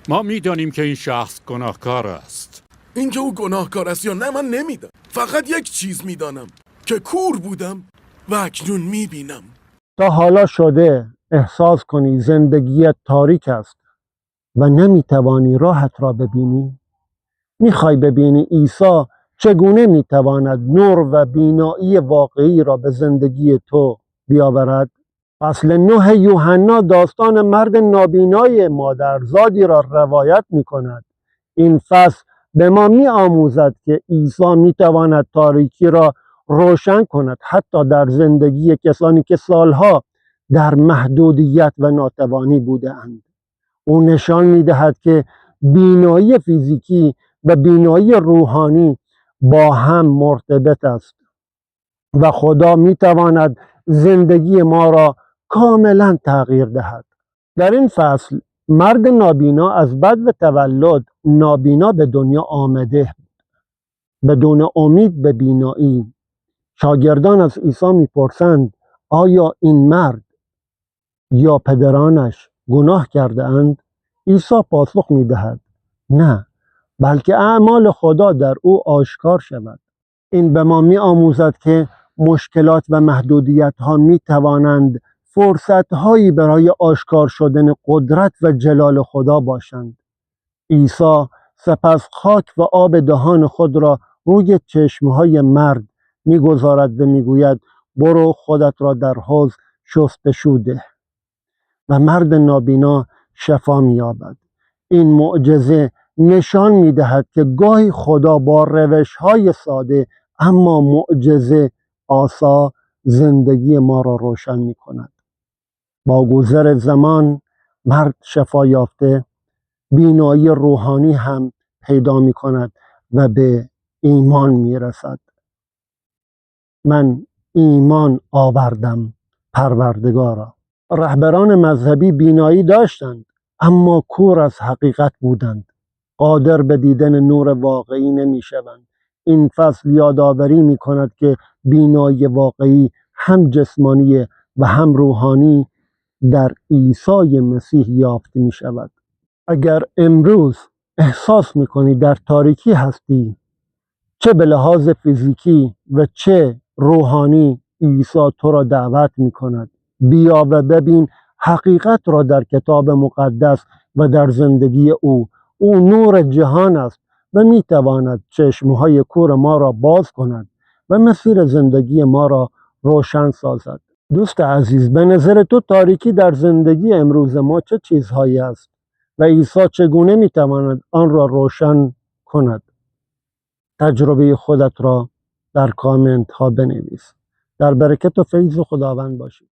ما میدانیم که این شخص گناهکار است. اینکه او گناهکار است یا نه من نمیدم. فقط یک چیز میدانم که کور بودم و اکنون میبینم. تا حالا شده احساس کنی زندگیت تاریک است و نمیتوانی راهت را ببینی؟ میخوای ببینی عیسی چگونه میتواند نور و بینایی واقعی را به زندگی تو بیاورد؟ فصل 9 یوحنا داستان مرد نابینای مادرزادی را روایت میکند. این فصل به ما میآموزد که عیسی میتواند تاریکی را روشن کند، حتی در زندگی کسانی که سالها در محدودیت و ناتوانی بوده‌اند. او نشان میدهد که بینایی فیزیکی و بینایی روحانی با هم مرتبط است و خدا میتواند زندگی ما را کاملا تغییر دهد. در این فصل مرد نابینا از بدو تولد نابینا به دنیا آمده بدون امید به بینایی. شاگردان از عیسی میپرسند آیا این مرد یا پدرانش گناه کرده اند؟ عیسی پاسخ میدهد نه، بلکه اعمال خدا در او آشکار شود. این به ما میآموزد که مشکلات و محدودیت ها می توانند فرصت هایی برای آشکار شدن قدرت و جلال خدا باشند. عیسی سپس خاک و آب دهان خود را روی چشمهای مرد میگذارد و میگوید برو خودت را در حوض شستشو ده و مرد نابینا شفا می‌یابد. این معجزه نشان می‌دهد که گاهی خدا با روش‌های ساده اما معجزه آسا زندگی ما را روشن می‌کند. با گذر زمان مرد شفا یافته بینایی روحانی هم پیدا می‌کند و به ایمان می‌رسد. من ایمان آوردم پروردگارا. رهبران مذهبی بینایی داشتند اما کور از حقیقت بودند. قادر به دیدن نور واقعی نمی شوند. این فصل یادآوری می کند که بینایی واقعی هم جسمانی و هم روحانی در عیسی مسیح یافت می شود. اگر امروز احساس می کنی در تاریکی هستی، چه به لحاظ فیزیکی و چه روحانی، عیسی تو را دعوت می کند بیا و ببین حقیقت را در کتاب مقدس و در زندگی او. او نور جهان است و می تواند چشمهای کور ما را باز کند و مسیر زندگی ما را روشن سازد. دوست عزیز، به نظر تو تاریکی در زندگی امروز ما چه چیزهایی است و عیسی چگونه می تواند آن را روشن کند؟ تجربه خودت را در کامنت ها بنویس. در برکت و فیض خداوند باشید.